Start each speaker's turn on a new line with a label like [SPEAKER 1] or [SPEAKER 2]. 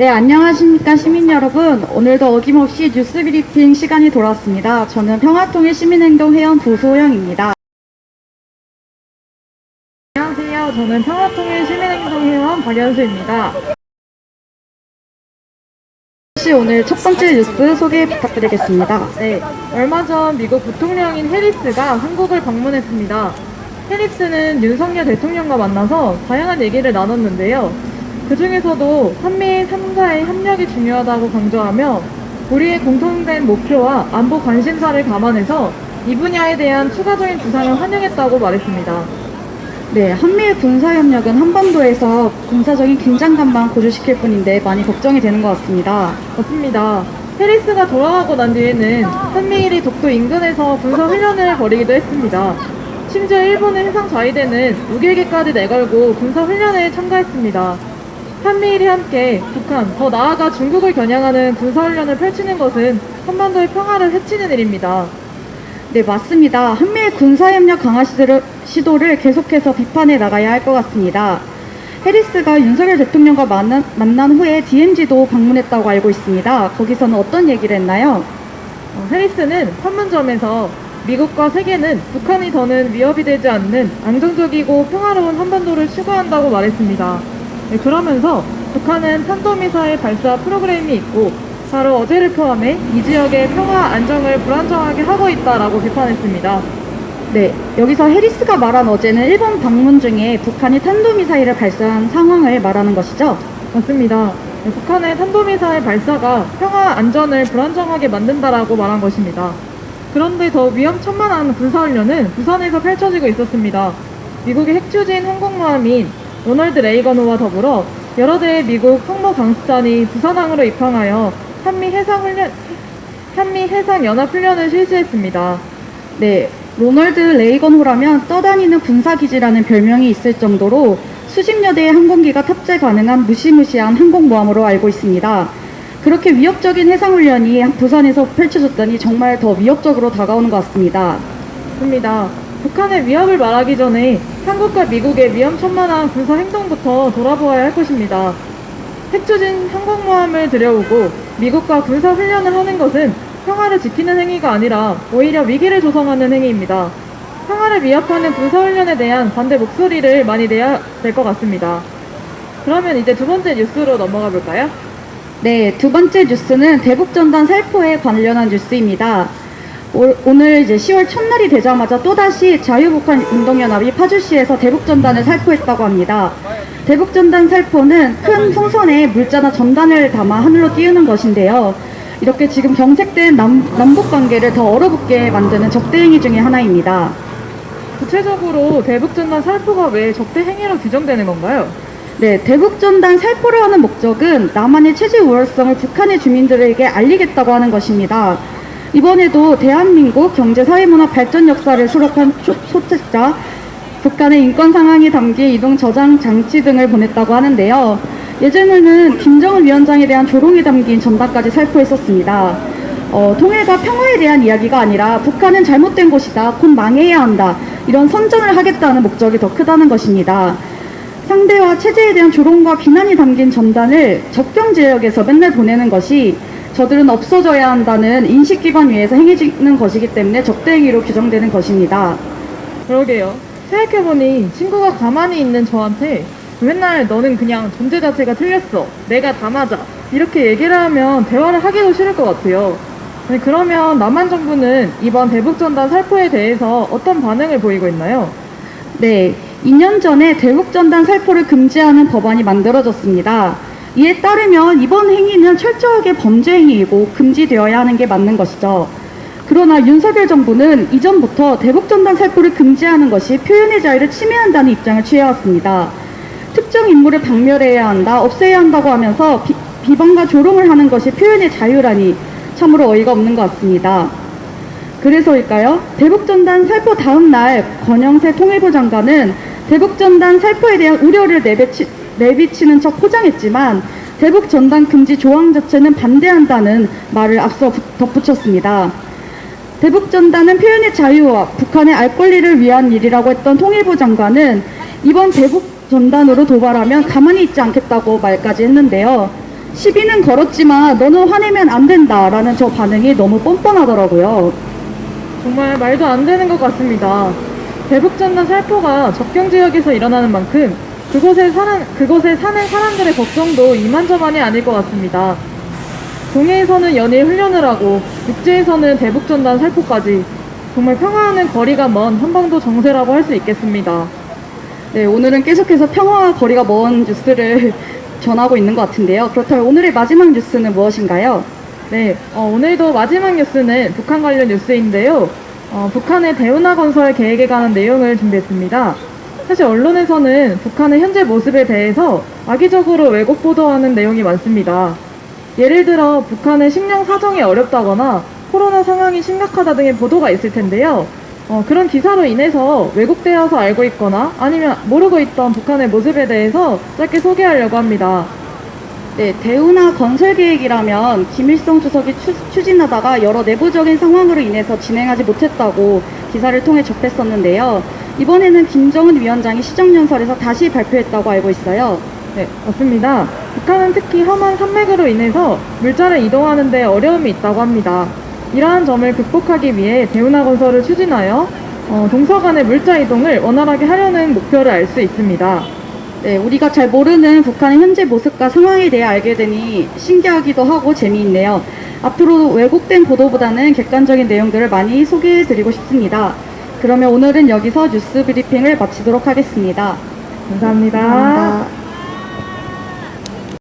[SPEAKER 1] 네, 안녕하십니까 시민 여러분. 오늘도 어김없이 뉴스 브리핑 시간이 돌아왔습니다. 저는 평화통일 시민행동회원 도소영입니다.
[SPEAKER 2] 안녕하세요. 저는 평화통일 시민행동회원 박연수입니다.
[SPEAKER 1] 혹시 오늘 첫 번째 뉴스 소개 부탁드리겠습니다.
[SPEAKER 2] 네, 얼마 전 미국 부통령인 해리스가 한국을 방문했습니다. 해리스는 윤석열 대통령과 만나서 다양한 얘기를 나눴는데요. 그 중에서도 한미 3가의 협력이 중요하다고 강조하며 우리의 공통된 목표와 안보 관심사를 감안해서 이 분야에 대한 추가적인 부상을 환영했다고 말했습니다.
[SPEAKER 1] 네, 한미의 군사협력은 한반도에서 군사적인 긴장감만 고조시킬 뿐인데 많이 걱정이 되는 것 같습니다.
[SPEAKER 2] 맞습니다. 해리스가 돌아가고 난 뒤에는 한미일이 독도 인근에서 군사훈련을 벌이기도 했습니다. 심지어 일본의 해상자위대는 우길기까지 내걸고 군사훈련에 참가했습니다. 한미일이 함께 북한, 더 나아가 중국을 겨냥하는 군사훈련을 펼치는 것은 한반도의 평화를 해치는 일입니다.
[SPEAKER 1] 네, 맞습니다. 한미의 군사협력 강화 시도를 계속해서 비판해 나가야 할 것 같습니다. 해리스가 윤석열 대통령과 만난 후에 DMZ도 방문했다고 알고 있습니다. 거기서는 어떤 얘기를 했나요?
[SPEAKER 2] 해리스는 판문점에서 미국과 세계는 북한이 더는 위협이 되지 않는 안정적이고 평화로운 한반도를 추구한다고 말했습니다. 네, 그러면서 북한은 탄도미사일 발사 프로그램이 있고 바로 어제를 포함해 이 지역의 평화 안정을 불안정하게 하고 있다라고 비판했습니다.
[SPEAKER 1] 네, 여기서 해리스가 말한 어제는 일본 방문 중에 북한이 탄도미사일을 발사한 상황을 말하는 것이죠?
[SPEAKER 2] 맞습니다. 네, 북한의 탄도미사일 발사가 평화 안전을 불안정하게 만든다라고 말한 것입니다. 그런데 더 위험천만한 군사훈련은 부산에서 펼쳐지고 있었습니다. 미국의 핵추진 항공모함인 로널드 레이건호와 더불어 여러 대의 미국 항모 강수단이 부산항으로 입항하여 한미 해상연합훈련을 실시했습니다.
[SPEAKER 1] 네, 로널드 레이건호라면 떠다니는 군사기지라는 별명이 있을 정도로 수십여 대의 항공기가 탑재 가능한 무시무시한 항공모함으로 알고 있습니다. 그렇게 위협적인 해상훈련이 부산에서 펼쳐졌더니 정말 더 위협적으로 다가오는 것 같습니다.
[SPEAKER 2] 맞습니다. 북한의 위협을 말하기 전에 한국과 미국의 위험천만한 군사행동부터 돌아보아야 할 것입니다. 핵추진 항공모함을 들여오고 미국과 군사훈련을 하는 것은 평화를 지키는 행위가 아니라 오히려 위기를 조성하는 행위입니다. 평화를 위협하는 군사훈련에 대한 반대 목소리를 많이 내야 될 것 같습니다. 그러면 이제 두 번째 뉴스로 넘어가 볼까요?
[SPEAKER 1] 네, 두 번째 뉴스는 대북전단 살포에 관련한 뉴스입니다. 오늘 이제 10월 첫날이 되자마자 또다시 자유북한 운동연합이 파주시에서 대북전단을 살포했다고 합니다. 대북전단 살포는 큰 풍선에 물자나 전단을 담아 하늘로 띄우는 것인데요. 이렇게 지금 경색된 남북관계를 더 얼어붙게 만드는 적대행위 중에 하나입니다.
[SPEAKER 2] 구체적으로 대북전단 살포가 왜 적대행위로 규정되는 건가요?
[SPEAKER 1] 네, 대북전단 살포를 하는 목적은 남한의 체제 우월성을 북한의 주민들에게 알리겠다고 하는 것입니다. 이번에도 대한민국 경제사회문화 발전 역사를 수록한 소책자, 북한의 인권 상황이 담긴 이동 저장 장치 등을 보냈다고 하는데요. 예전에는 김정은 위원장에 대한 조롱이 담긴 전단까지 살포했었습니다. 통일과 평화에 대한 이야기가 아니라 북한은 잘못된 곳이다, 곧 망해야 한다, 이런 선전을 하겠다는 목적이 더 크다는 것입니다. 상대와 체제에 대한 조롱과 비난이 담긴 전단을 접경 지역에서 맨날 보내는 것이 저들은 없어져야 한다는 인식기반 위에서 행해지는 것이기 때문에 적대행위로 규정되는 것입니다.
[SPEAKER 2] 그러게요. 생각해보니 친구가 가만히 있는 저한테 맨날 너는 그냥 존재 자체가 틀렸어, 내가 다 맞아, 이렇게 얘기를 하면 대화를 하기도 싫을 것 같아요. 그러면 남한 정부는 이번 대북전단 살포에 대해서 어떤 반응을 보이고 있나요?
[SPEAKER 1] 네, 2년 전에 대북전단 살포를 금지하는 법안이 만들어졌습니다. 이에 따르면 이번 행위는 철저하게 범죄 행위이고 금지되어야 하는 게 맞는 것이죠. 그러나 윤석열 정부는 이전부터 대북전단 살포를 금지하는 것이 표현의 자유를 침해한다는 입장을 취해왔습니다. 특정 인물을 박멸해야 한다, 없애야 한다고 하면서 비방과 조롱을 하는 것이 표현의 자유라니 참으로 어이가 없는 것 같습니다. 그래서일까요? 대북전단 살포 다음 날 권영세 통일부 장관은 대북전단 살포에 대한 우려를 내비치는 척 포장했지만 대북전단 금지 조항 자체는 반대한다는 말을 앞서 덧붙였습니다. 대북전단은 표현의 자유와 북한의 알 권리를 위한 일이라고 했던 통일부 장관은 이번 대북전단으로 도발하면 가만히 있지 않겠다고 말까지 했는데요. 시비는 걸었지만 너는 화내면 안 된다라는 저 반응이 너무 뻔뻔하더라고요.
[SPEAKER 2] 정말 말도 안 되는 것 같습니다. 대북전단 살포가 접경 지역에서 일어나는 만큼 그곳에 사는 사람들의 걱정도 이만저만이 아닐 것 같습니다. 동해에서는 연일 훈련을 하고 육지에서는 대북전단 살포까지 정말 평화와는 거리가 먼 한반도 정세라고 할 수 있겠습니다.
[SPEAKER 1] 네, 오늘은 계속해서 평화와 거리가 먼 뉴스를 전하고 있는 것 같은데요. 그렇다면 오늘의 마지막 뉴스는 무엇인가요?
[SPEAKER 2] 네, 오늘도 마지막 뉴스는 북한 관련 뉴스인데요. 북한의 대운하 건설 계획에 관한 내용을 준비했습니다. 사실 언론에서는 북한의 현재 모습에 대해서 악의적으로 왜곡 보도하는 내용이 많습니다. 예를 들어 북한의 식량 사정이 어렵다거나 코로나 상황이 심각하다 등의 보도가 있을 텐데요. 그런 기사로 인해서 왜곡되어서 알고 있거나 아니면 모르고 있던 북한의 모습에 대해서 짧게 소개하려고 합니다.
[SPEAKER 1] 네, 대운하 건설 계획이라면 김일성 주석이 추진하다가 여러 내부적인 상황으로 인해서 진행하지 못했다고 기사를 통해 접했었는데요. 이번에는 김정은 위원장이 시정연설에서 다시 발표했다고 알고 있어요.
[SPEAKER 2] 네, 맞습니다. 북한은 특히 험한 산맥으로 인해서 물자를 이동하는 데 어려움이 있다고 합니다. 이러한 점을 극복하기 위해 대운하 건설을 추진하여 동서 간의 물자 이동을 원활하게 하려는 목표를 알 수 있습니다.
[SPEAKER 1] 네, 우리가 잘 모르는 북한의 현재 모습과 상황에 대해 알게 되니 신기하기도 하고 재미있네요. 앞으로 왜곡된 보도보다는 객관적인 내용들을 많이 소개해드리고 싶습니다. 그러면 오늘은 여기서 뉴스 브리핑을 마치도록 하겠습니다.
[SPEAKER 2] 감사합니다.
[SPEAKER 1] 감사합니다.